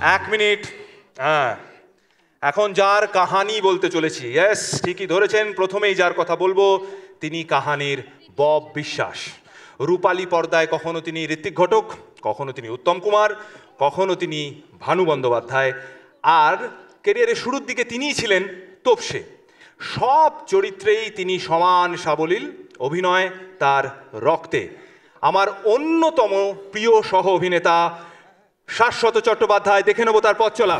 এক মিনিট। হ্যাঁ, এখন যার কাহানি বলতে চলেছি, ইয়েস ঠিকই ধরেছেন, প্রথমেই যার কথা বলবো তিনি কাহানির বব বিশ্বাস। রূপালী পর্দায় কখনো তিনি ঋত্বিক ঘটক, কখনো তিনি উত্তম কুমার, কখনো তিনি ভানু বন্দ্যোপাধ্যায়, আর ক্যারিয়ারের শুরুর দিকে তিনিই ছিলেন তোপসে। সব চরিত্রেই তিনি সমান সাবলীল, অভিনয় তার রক্তে। আমার অন্যতম প্রিয় সহ অভিনেতা শাশ্বত চট্টোপাধ্যায়, দেখে নেব তার পথ চলা।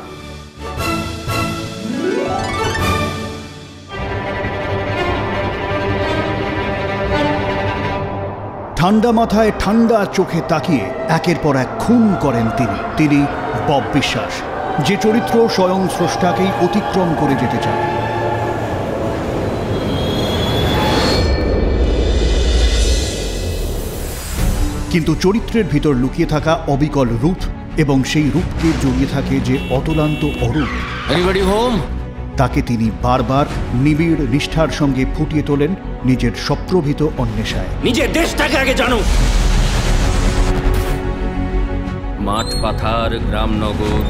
ঠান্ডা মাথায় ঠান্ডা চোখে তাকিয়ে একের পর এক খুন করেন তিনি বব বিশ্বাস, যে চরিত্র স্বয়ং স্রষ্টাকেই অতিক্রম করে যেতে চায়। কিন্তু চরিত্রের ভিতর লুকিয়ে থাকা অবিকল রূপ এবং সেই রূপকে জড়িয়ে থাকে যে অতলান্ত অরূপ, তাকে তিনি বারবার নিবিড় নিষ্ঠার সঙ্গে ফুটিয়ে তোলেন নিজের সপ্রভিত অন্বেষায়। নিজের দেশটাকে আগে জানো। মাঠ পাথার গ্রামনগর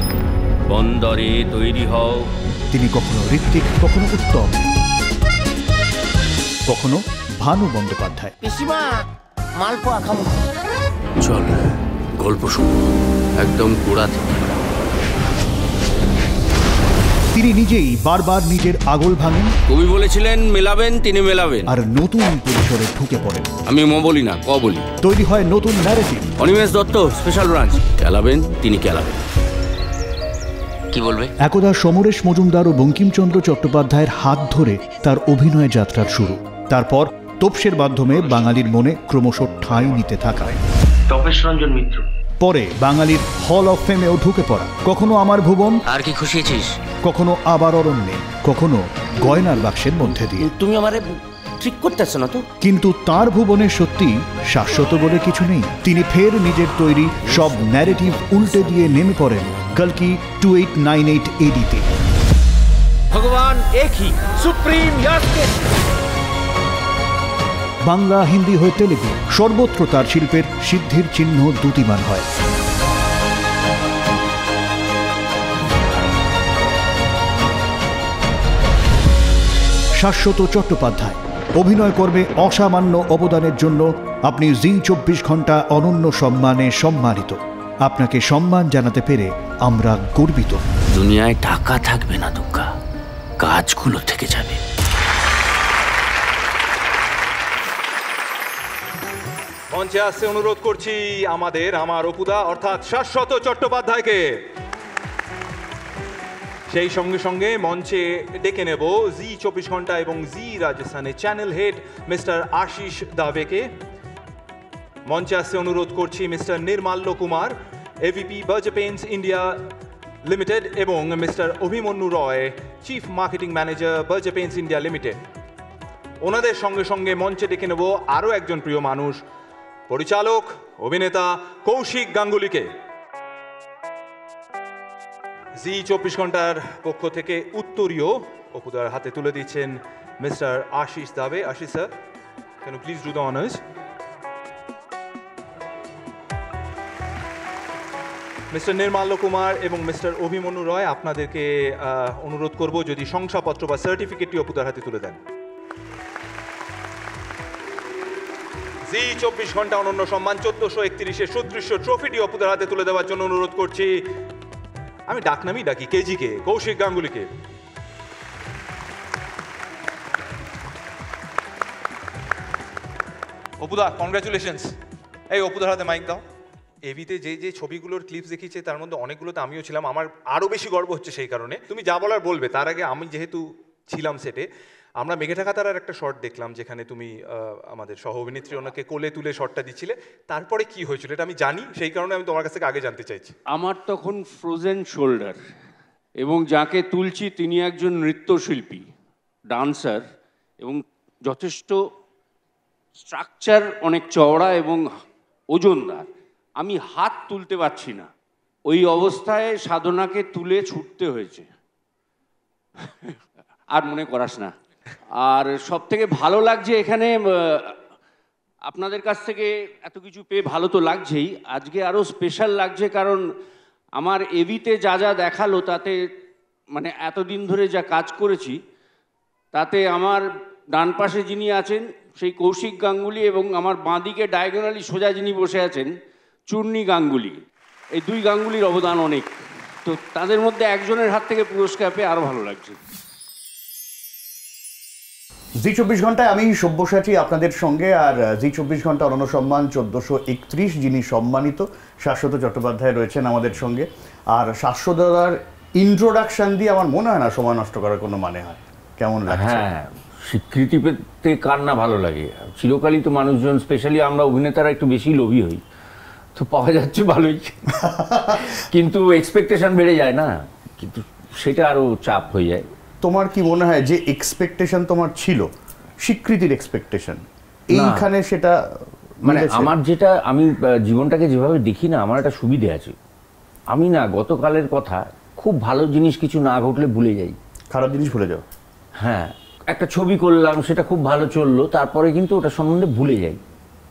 বন্দরে তৈরি হও। তিনি কখনো ঋত্বিক, কখনো উত্তম, কখনো ভানু বন্দ্যোপাধ্যায়। চল গল্প শুনবো একদম গোড়া থেকে। তিনি নিজেই বারবার নিজের আগল ভাঙেন। কবি বলেছিলেন মেলাবেন, তিনি মেলাবেন, আর নতুন পরিসরে ঢুকে পড়েন। আমি ম বলি না, ক বলি। তৈরি হয় নতুন narrative. Animesh Dutta special branch. খেলাবেন, তিনি খেলাবেন। কি বলবে? একদা সমরেশ মজুমদার ও বঙ্কিমচন্দ্র চট্টোপাধ্যায়ের হাত ধরে তার অভিনয় যাত্রার শুরু। তারপর তোপসের মাধ্যমে বাঙালির মনে ক্রমশ ঠাঁই নিতে থাকা। তপেশ রঞ্জন মিত্র। পরে বাঙালির হল অফ ফেমেও ঢুকে পড়া। কখনো আমার ভুবন, আর কি খুশিয়েছিস, কখনো আবার অরণ্যে, কখনো গয়নার বাক্সের মধ্যে দিয়ে। তুমি আমারে ঠিক করতেছ না তো? কিন্তু তার ভুবনে সত্যি শাশ্বত বলে কিছু নেই। তিনি ফের নিজের তৈরি সব ন্যারেটিভ উল্টে দিয়ে নেমে পড়েন কল্কি 2898 AD-তে। ভগবান একই, সুপ্রিম ইয়াসকে। বাংলা, হিন্দি হয়ে তেলেগু, সর্বত্র তার শিল্পের সিদ্ধির চিহ্ন দ্যুতিমান হয়। শাশ্বত চট্টোপাধ্যায় অভিনয় কর্মে অসামান্য অবদানের জন্য আপনি জি 24 ঘন্টা অনন্য সম্মানে সম্মানিত। আপনাকে সম্মান জানাতে পেরে আমরা গর্বিত। দুনিয়ায় টাকা থাকবে না দুঃখা, কাজগুলো থেকে যাবে। মঞ্চে আসতে অনুরোধ করছি আমার অপুদা অর্থাৎ শাশ্বত চট্টোপাধ্যায়কে। সেই সঙ্গে সঙ্গে মঞ্চে ডেকে নেব জি 24 ঘন্টা এবং জি রাজস্থানের চ্যানেল হেড মিস্টার আশিস দাবেকে। মঞ্চে আসতে অনুরোধ করছি mister Nirmalya Kumar, AVP Berger Paints India limited, এবং mister Abhimanyu Roy, chief marketing manager Berger Paints India limited. ওনাদের সঙ্গে সঙ্গে মঞ্চে ডেকে নেব আরও একজন প্রিয় মানুষ, পরিচালক অভিনেতা কৌশিক গাঙ্গুলিকে। জি 24 ঘন্টার পক্ষ থেকে উত্তরীয় অপুদার হাতে তুলে দিচ্ছেন mister Ashish Dabe. Ashish sir, can you please do the honours? Mister Nirmalya Kumar এবং মিস্টার অভিমন্যু রয়, আপনাদেরকে অনুরোধ করব যদি শংসাপত্র বা সার্টিফিকেটটি অপুদার হাতে তুলে দেন। জি 24 ঘন্টা অনন্য সম্মান 1431 সুদৃশ্য ট্রফিটি অপুদার হাতে তুলে দেওয়ার জন্য অনুরোধ করছি, আমি ডাকনামই ডাকি, কেজিকে, কৌশিক গাঙ্গুলিকে। অপুদা, কনগ্রাচুলেশনস। এই অপুদার হাতে মাইক দাও। এভিতে যে যে ছবিগুলোর ক্লিপস দেখিয়েছে তার মধ্যে অনেকগুলোতে আমিও ছিলাম, আমার আরও বেশি গর্ব হচ্ছে সেই কারণে। তুমি যা বলার বলবে, তার আগে আমি যেহেতু ছিলাম সেটে, আমরা মেঘে ঢাকা তারার একটা শট দেখলাম যেখানে তুমি আমাদের সহ অভিনেত্রী ওনাকে কোলে তুলে শটটা দিচ্ছিলে। তারপরে কি হয়েছিল এটা আমি জানি, সেই কারণে আমি তোমার কাছ থেকে আগে জানতে চাইছি। আমার তখন ফ্রোজেন শোল্ডার, এবং যাকে তুলছি তিনি একজন নৃত্যশিল্পী, ডান্সার, এবং যথেষ্ট স্ট্রাকচার অনেক চওড়া এবং ওজনদার। আমি হাত তুলতে পারছি না, ওই অবস্থায় সাধনাকে তুলে ছুটতে হয়েছে। আর মনে করাস না। আর সব থেকে ভালো লাগছে এখানে আপনাদের কাছ থেকে এত কিছু পেয়ে ভালো তো লাগছেই, আজকে আরও স্পেশাল লাগছে কারণ আমার এভিতে যা যা দেখালো তাতে মানে এতদিন ধরে যা কাজ করেছি তাতে আমার ডান পাশে যিনি আছেন সেই কৌশিক গাঙ্গুলি এবং আমার বাঁদিকে ডায়াগোনালি সোজা যিনি বসে আছেন চূর্ণী গাঙ্গুলি, এই দুই গাঙ্গুলির অবদান অনেক। তো তাদের মধ্যে একজনের হাত থেকে পুরস্কার পেয়ে আরও ভালো লাগছে। জি24 ঘন্টায় আমি সব্যসাচী আপনাদের সঙ্গে, আর জি24 ঘন্টা অনন্য সম্মান 1431 যিনি সম্মানিত শাশ্বত চট্টোপাধ্যায় রয়েছেন আমাদের সঙ্গে। আর শাশ্বতদার ইন্ট্রোডাকশন দিয়ে আমার মনে হয় না সময় নষ্ট করার কোনো মানে হয়। কেমন লাগছে? হ্যাঁ, স্বীকৃতি পেতে কার না ভালো লাগে। চিরকালই তো মানুষজন, স্পেশালি আমরা অভিনেতারা একটু বেশি লোভী হই, তো পাওয়া যাচ্ছে ভালোই, কিন্তু এক্সপেকটেশন বেড়ে যায় না, কিন্তু সেটা আরো চাপ হয়ে যায়। তোমার কি মনে হয় যে এক্সপেকটেশন তোমার ছিল, স্বীকৃতির এক্সপেকটেশন, এইখানে সেটা মানে আমার যেটা, আমি জীবনটাকে যেভাবে দেখি না, আমার একটা সুবিধে আছে। আমি না গতকালের কথা, খুব ভালো জিনিস কিছু না ঘটলে ভুলে যাই, খারাপ জিনিস ভুলে যাও। হ্যাঁ, একটা ছবি করলাম, সেটা খুব ভালো চললো, তারপরে কিন্তু ওটা সম্বন্ধে ভুলে যাই।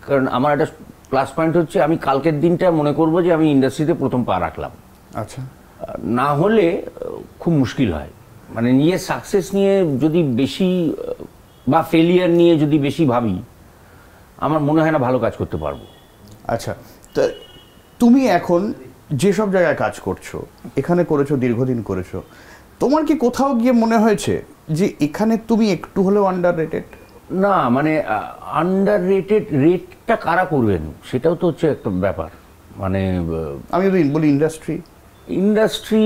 কারণ আমার একটা প্লাস পয়েন্ট হচ্ছে, আমি কালকের দিনটা মনে করবো যে আমি ইন্ডাস্ট্রিতে প্রথম পা রাখলাম। আচ্ছা, না হলে খুব মুশকিল হয়। মানে নিজের সাকসেস নিয়ে যদি বেশি বা ফেলিয়ার নিয়ে যদি বেশি ভাবি, আমার মনে হয় না ভালো কাজ করতে পারবো। আচ্ছা, তা তুমি এখন যেসব জায়গায় কাজ করছো, এখানে করেছো, দীর্ঘদিন করেছো, তোমার কি কোথাও গিয়ে মনে হয়েছে যে এখানে তুমি একটু হলেও আন্ডার রেটেড? না, মানে আন্ডার রেটেড, রেটটা কারা করবেন সেটাও তো হচ্ছে একটা ব্যাপার। মানে আমি যদি বলি ইন্ডাস্ট্রি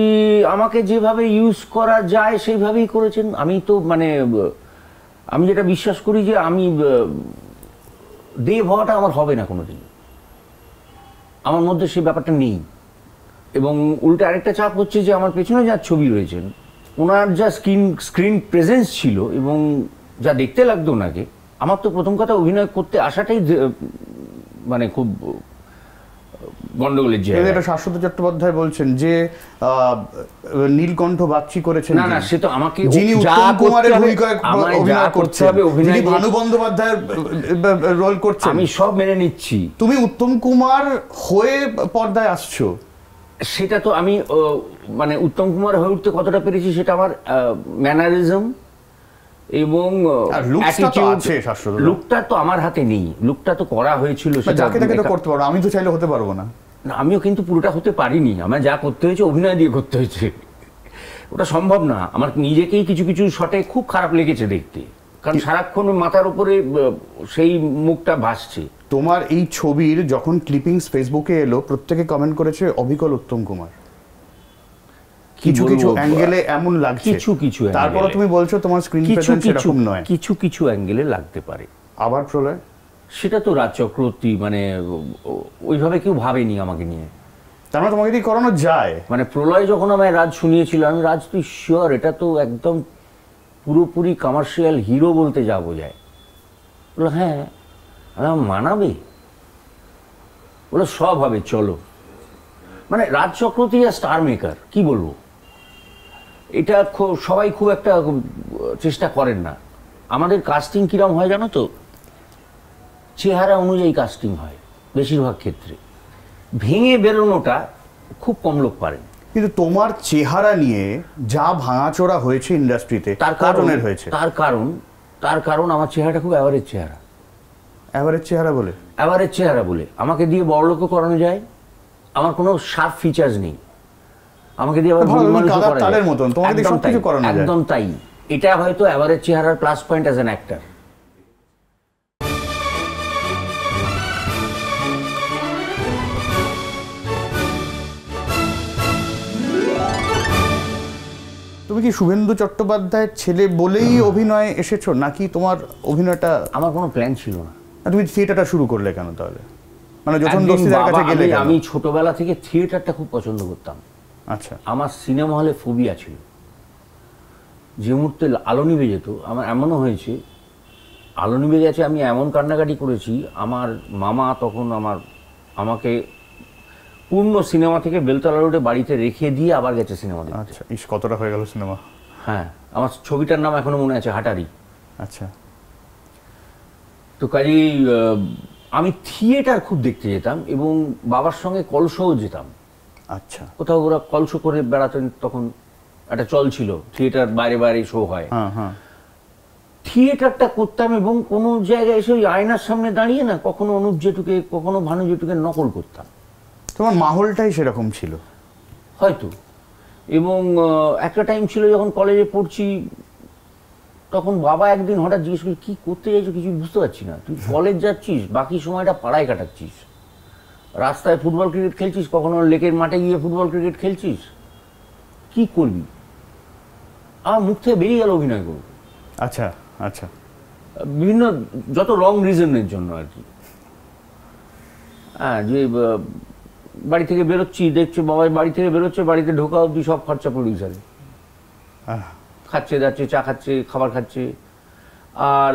আমাকে যেভাবে ইউজ করা যায় সেইভাবেই করেছেন। আমি তো মানে আমি যেটা বিশ্বাস করি যে আমি দেব হওয়াটা আমার হবে না কোনোদিন, আমার মধ্যে সেই ব্যাপারটা নেই। এবং উল্টে আরেকটা চাপ হচ্ছে যে আমার পেছনে যার ছবি রয়েছেন, ওনার যা স্ক্রিন প্রেজেন্স ছিল এবং যা দেখতে লাগতো ওনাকে, আমার তো প্রথম কথা অভিনয় করতে আসাটাই মানে খুব গন্ডগোলের জায়গা। এটা শাশ্বত চট্টোপাধ্যায় বলছেন যে নীলকণ্ঠ বাগচি করেছেন। না না, সে তো আমাকে যিনি উত্তম কুমারের ভূমিকায় অভিনয় করছেন, যিনি ভানু বন্দ্যোপাধ্যায়ের রোল করছেন, আমি সব মেনে নিচ্ছি। তুমি উত্তম কুমার হয়ে পর্দায় আসছো, সেটা তো আমি মানে উত্তম কুমার হয়ে উঠতে কতটা পেরেছি সেটা আমার ম্যানারিজম এবং লুকটা তো আমার হাতে নেই, লুকটা তো করা হয়েছিল, যাকে তাকে তো করতে পারো, আমি তো চাইলে হতে পারবো না। আমিও কিন্তু পুরোটা হতে পারিনি, আমার যা করতে হয়েছে অভিনয় দিয়ে করতে হয়েছে, ওটা সম্ভব না। আমার নিজেকেই কিছু কিছু শটে খুব খারাপ লেগেছে দেখতে, কারণ সারাক্ষণ মাথার উপরে সেই মুখটা ভাসছে। তোমার এই ছবির যখন ক্লিপিংস ফেসবুকে এলো, প্রত্যেকে কমেন্ট করেছে অবিকল উত্তম কুমার। কিছু কিছু অ্যাঙ্গেলে এমন লাগছে, কিছু তারপরে তুমি বলছো তোমার স্ক্রিন প্রেজেন্স এরকম নয়। কিছু অ্যাঙ্গেলে লাগতে পারে। আবার প্রলয়, সেটা তো রাজ চক্রবর্তী মানে ওইভাবে কেউ ভাবেনি আমাকে নিয়ে। তার মানে তোমাকে দিয়ে করানো যায়। মানে প্রলয় যখন আমায় রাজ শুনিয়েছিল, আমি রাজ তুই শিওর এটা তো একদম পুরোপুরি কমার্শিয়াল হিরো বলতে যা বোঝায়? বললো হ্যাঁ। মানাবে? বললো সব হবে, চলো। মানে রাজ চক্রবর্তী স্টার মেকার, কি বলবো, এটা সবাই খুব একটা চেষ্টা করেন না। আমাদের কাস্টিং কিরম হয় জানো তো, চেহারা অনুযায়ী কাস্টিং হয় বেশিরভাগ ক্ষেত্রে, ভেঙে বেরোনোটা খুব কম লোক পারেন। কিন্তু তোমার চেহারা নিয়ে যা ভাঙাচোরা হয়েছে ইন্ডাস্ট্রিতে, তার কারণের হয়েছে, তার কারণ আমার চেহারাটা খুব অ্যাভারেজ চেহারা। অ্যাভারেজ চেহারা বলে আমাকে দিয়ে বড়লোকও করানো যায়, আমার কোনো শার্প ফিচার্স নেই, আমাকে দিয়ে আবার একদম তাই। এটা হয়তো অ্যাভারেজ চেহারার plus point as an actor. তুমি কি শুভেন্দু চট্টোপাধ্যায়ের ছেলে বলেই অভিনয় এসেছো, নাকি তোমার অভিনয়টা? আমার কোনো প্ল্যান ছিল না। তুমি থিয়েটারটা শুরু করলে কেন তাহলে? মানে যখন দস্তিদার কাছে গেলে? আমি ছোটবেলা থেকে থিয়েটারটা খুব পছন্দ করতাম। আচ্ছা, আমার সিনেমা হলে ফোবিয়া ছিল। যে মুহূর্তে আলো নিভে যেত, আমার এমনও হয়েছে আলো নিভে গেছে, আমি এমন কান্নাকাটি করেছি। আমার মামা তখন আমাকে পূর্ণ সিনেমা থেকে বেলতলা রোডে বাড়িতে রেখে দিয়ে আবার গেছে সিনেমা দেখতে। আচ্ছা, কতটা হয়ে গেল সিনেমা। হ্যাঁ, আমার ছবিটার নাম এখনো মনে আছে, হাটারি। আচ্ছা, তো কাজেই আমি থিয়েটার খুব দেখতে যেতাম এবং বাবার সঙ্গে কলসও যেতাম। আচ্ছা, কোথাও ওরা কলসো করে বেড়াতেন, তখন একটা চল ছিল, থিয়েটার বাইরে বাইরে শো হয়, হ্যাঁ হ্যাঁ, থিয়েটারটা করতাম এবং কোনো জায়গায় এসে ওই আয়নার সামনে দাঁড়িয়ে না কখনো অনুপ জেঠুকে কখনো ভানু জেঠুকে নকল করতাম তোমার মাহলটাই সেরকম ছিল হয়তো। এবং একটা টাইম ছিল যখন কলেজে পড়ছি, তখন বাবা একদিন হঠাৎ জিজ্ঞেস করি, কি করতে চাইছো কিছু বুঝতে পারছি না, তুই কলেজ যাচ্ছিস, বাকি সময়টা পাড়ায় কাটাচ্ছিস, রাস্তায় ফুটবল ক্রিকেট খেলছিস, কখনো লেকের মাঠে গিয়ে ফুটবল ক্রিকেট খেলছিস, কি করবি? আমার মুখ থেকে বেরিয়ে গেল অভিনয় করবো। আচ্ছা আচ্ছা, বিভিন্ন যত রং রিজনের জন্য আর কি। হ্যাঁ, যে বাড়ি থেকে বেরোচ্ছি, দেখছি বাবা বাড়ি থেকে বেরোচ্ছে, বাড়িতে ঢোকা অব্দি সব খরচা প্রডিউসারে, খাচ্ছে যাচ্ছে, চা খাচ্ছে, খাবার খাচ্ছে, আর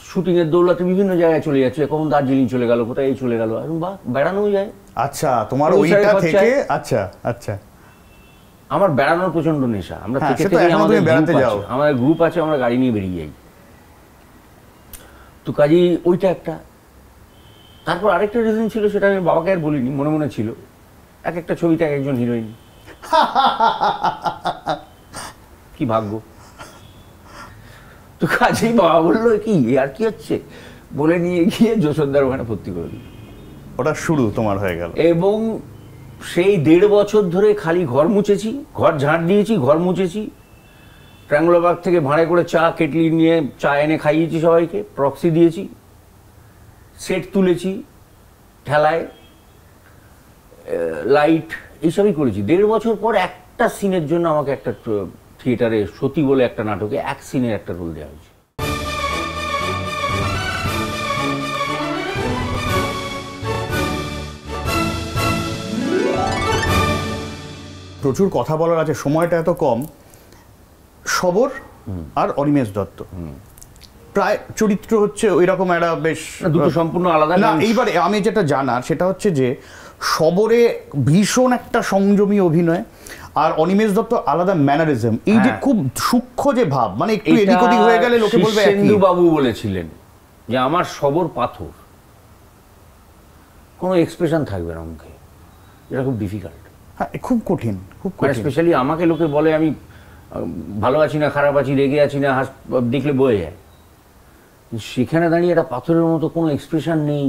শুটিংয়ের দৌলতে বিভিন্ন জায়গায় চলে যাচ্ছে, কখন দার্জিলিং চলে গেল, কোথায় এই চলে গেল, বাহ বেড়ানোও যায়। আচ্ছা, তোমার Producer ওইটা এর থেকে, খরচায়। আচ্ছা আচ্ছা, আমার বেড়ানোর প্রচন্ড নেশা, আমরা হ্যাঁ, থেকে সে তো থেকে এখনো আমাদের তুমি বেড়াতে গ্রুপ যাও। আছে, আমাদের গ্রুপ আছে, আমরা গাড়ি নিয়ে বেরিয়ে যাই। তো কাজেই ওইটা একটা। তারপর আরেকটা রিজন ছিল, সেটা আমি বাবাকে আর বলিনি, মনে মনে ছিল, এক একটা ছবিতে এক একজন হিরোইন, কি ভাগ্য। তো কাজেই বাবা বললো, কি আর কি হচ্ছে, বলে নিয়ে গিয়ে যশোদার ওখানে ভর্তি করে দিল। ওটা শুরু তোমার হয়ে গেল। এবং সেই 1.5 বছর ধরে খালি ঘর মুছেছি, ঘর ঝাঁট দিয়েছি, ঘর মুছেছি, ট্রাঙ্গুলারবাগ থেকে ভাড়ে করে চা কেটলি নিয়ে চা এনে খাইয়েছি সবাইকে, প্রক্সি দিয়েছি, সেট তুলেছি ঠেলায়, লাইট, এইসবই করেছি। 1.5 বছর পর একটা সিনের জন্য আমাকে একটা থিয়েটারে সতী বলে একটা নাটকে এক সিনের একটা রোল দেওয়া হয়েছে। প্রচুর কথা বলার আছে, সময়টা এত কম। সবর আর অনিমেষ দত্ত প্রায় চরিত্র হচ্ছে ওই রকম একটা বেশ দুটো সম্পূর্ণ আলাদা না। গান। এইবার আমি যেটা জানার সেটা হচ্ছে যে সবরে ভীষণ একটা সংযমী অভিনয়, আর অনিমেষ দত্ত আলাদা ম্যানারিজম, এই যে হ্যাঁ। খুব সূক্ষ্ম যে ভাব, মানে একটু এদিক ওদিক হয়ে গেলে লোকে বলবে একই। শীর্ষেন্দু বাবু বলেছিলেন যে আমার সবর পাথর, কোনো এক্সপ্রেশন থাকবে না মুখে, এটা খুব ডিফিকাল্ট। হ্যাঁ, খুব কঠিন, খুব মানে কঠিন। স্পেশালি আমাকে লোকে বলে আমি ভালো আছি না, খারাপ আছি, রেগে আছি না, দেখলে বয়ে যায়। সেখানে দাঁড়িয়ে একটা পাথরের মতো কোনো এক্সপ্রেশন নেই,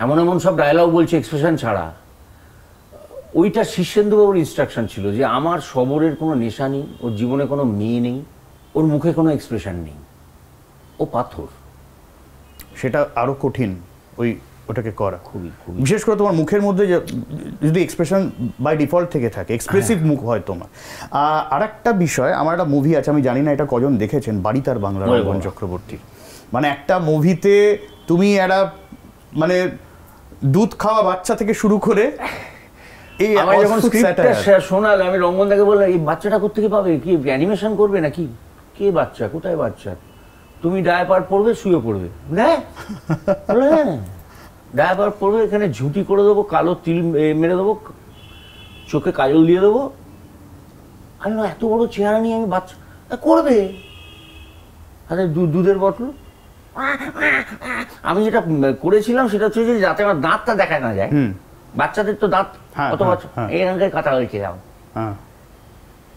এমন এমন সব ডায়লগ বলছে এক্সপ্রেশন ছাড়া। ওইটা শীর্ষেন্দুবাবুর ইনস্ট্রাকশন ছিল যে আমার সবরের কোনো নেশা নেই, ওর জীবনে কোনো মেয়ে নেই, ওর মুখে কোনো এক্সপ্রেশন নেই, ও পাথর। সেটা আরো কঠিন ওটাকে করা, খুবই খুবই। বিশেষ করে তোমার মুখের মধ্যে যদি এক্সপ্রেশন বাই ডিফল্ট থেকে থাকে, এক্সপ্রেসিভ মুখ হয় তোমার। আর একটা বিষয়, আমার একটা মুভি আছে, আমি জানি না এটা কজন দেখেছেন, বাড়ি তার বাংলা, রঙ্গন চক্রবর্তী। মানে একটা মুভিতে তুমি একটা মানে দুধ খাওয়া বাচ্চা থেকে শুরু করে এই আমার যখন স্ক্রিপ্টটা শোনাল, আমি রঙ্গনদাকে বললাম, এই বাচ্চাটা কোত্থেকে পাবে, কি অ্যানিমেশন করবে নাকি? কে বাচ্চা, কোথায় বাচ্চা? তুমি ডায়াপার পড়বে, শুয়ে পড়বে, হ্যাঁ ডায়াপার পড়বে, এখানে ঝুঁটি করে দেবো, কালো তিল মেরে দেবো, চোখে কাজল দিয়ে দেবো। আমি এত বড় চেহারা নিয়ে আমি বাচ্চা করবে, আরে দুধের বটল। আমি যেটা করেছিলাম সেটা হচ্ছে যে যাতে আমার দাঁতটা দেখা না যায়, বাচ্চাদের তো দাঁত কত বাচ্চা এখানকার কথা বলছিলাম,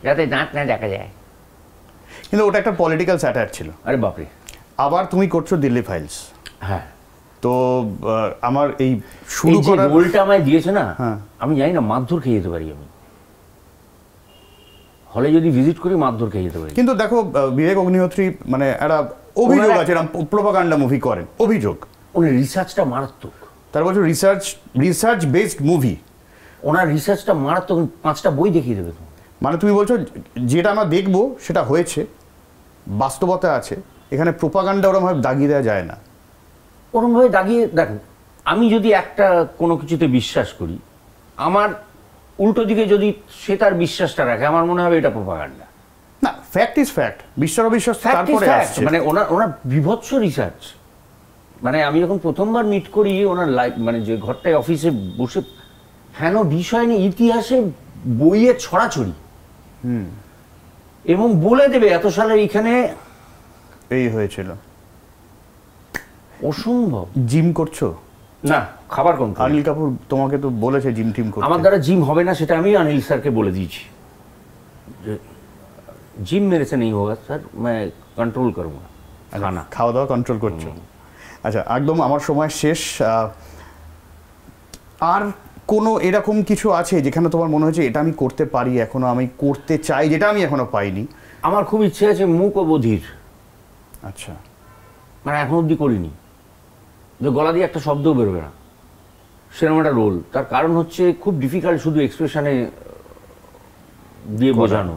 যাতে দাঁত না দেখা যায়। কিন্তু ওটা একটা পলিটিক্যাল স্যাটায়ার ছিল। আরে বাপরে। আবার তুমি করছো দিল্লি ফাইলস। হ্যাঁ, তো আমার এই শুরু করার রোলটা আমায় দিয়েছে না, আমি জানি না, মারধর খেয়ে যেতে পারি আমি, হলে যদি ভিজিট করি মারধর খেয়ে যেতে পারি। কিন্তু দেখো বিবেক অগ্নিহোত্রী মানে একটা অভিযোগ আছে, এরকম প্রোপাগান্ডা মুভি করেন, অভিযোগ। ওনার রিসার্চটা মারাত্মক, তার বলছো রিসার্চ বেসড মুভি। ওনার রিসার্চটা মারাত্মক, 5টা বই দেখিয়ে দেবে। মানে তুমি বলছো যেটা আমরা দেখবো সেটা হয়েছে, বাস্তবতা আছে, এখানে প্রোপাগান্ডা ওরমভাবে দাগিয়ে দেওয়া যায় না। ওরমভাবে দাগিয়ে দেখো, আমি যদি একটা কোনো কিছুতে বিশ্বাস করি, আমার উল্টো দিকে যদি সে তার বিশ্বাসটা রাখে, আমার মনে হবে এটা প্রোপাগান্ডা না। ফ্যাক্ট ইজ ফ্যাক্ট, বিশ্বাস অবিশ্বাস তারপরে আসছে। মানে ওনার বিভৎস রিসার্চ। মানে আমি যখন প্রথমবার মিট করি ওনার লাইফ, মানে যে ঘরটায় অফিসে বসে, হেন বিষয় নিয়ে ইতিহাসে বইয়ে ছড়াছড়ি, এবং বলে দেবে এত সালে এইখানে এই হয়েছিল। অসম্ভব। জিম করছো? না, খাবার কন্ট্রোল। অনিল কাপুর তোমাকে তো বলেছে জিম টিম করতে। আমার দ্বারা জিম হবে না, সেটা আমি अनिल सर के বলে দিয়েছি। जिम मेरे से नहीं होगा सर, मैं कंट्रोल करूंगा खाना। খাওয়া দাওয়া কন্ট্রোল করছো। আচ্ছা, একদম আমার সময় শেষ। আর কোনো এরকম কিছু আছে যেখানে তোমার মনে হচ্ছে এটা আমি করতে পারি, এখনো আমি করতে চাই, যেটা আমি এখনো পাইনি? আমার খুব ইচ্ছে আছে মুক ও বধির। আচ্ছা, মানে এখন অব্দি করিনি, যে গলা দিয়ে একটা শব্দও বেরোবে না, সেরকম একটা রোল। তার কারণ হচ্ছে খুব ডিফিকাল্ট শুধু এক্সপ্রেশনে দিয়ে বোঝানো,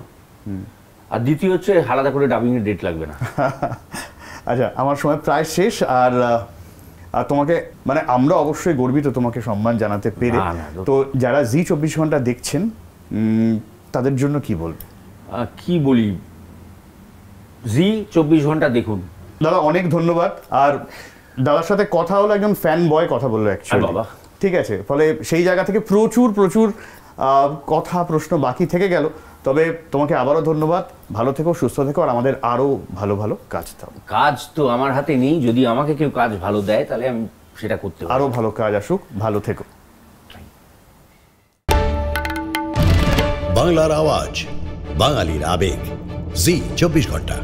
আর দ্বিতীয় হচ্ছে আলাদা করে ডাবিংয়ের ডেট লাগবে না। আচ্ছা, আমার সময় প্রায় শেষ। আর তোমাকে মানে আমরা অবশ্যই গর্বিত তোমাকে সম্মান জানাতে পেরে। তো যারা জি 24 ঘন্টা দেখছেন তাদের জন্য কি বলবো? কি বলি, জি 24 ঘন্টা দেখুন। দাদা অনেক ধন্যবাদ। আর দাদার সাথে কথা হলো, একজন ফ্যান বয় কথা বললো অ্যাকচুয়ালি, বাবা, ঠিক আছে? ফলে সেই জায়গা থেকে প্রচুর প্রচুর কথা প্রশ্ন বাকি থেকে গেল। তবে তোমাকে আবারও ধন্যবাদ, ভালো থেকো, সুস্থ থেকো, আর আমাদের আরও ভালো ভালো কাজ দাও। কাজ তো আমার হাতে নেই, যদি আমাকে কেউ কাজ ভালো দেয় তাহলে আমি সেটা করতে পারি। আরও ভালো কাজ আসুক, ভালো থেকো। বাংলার আওয়াজ, বাঙালির আবেগ, জি 24 ঘন্টা।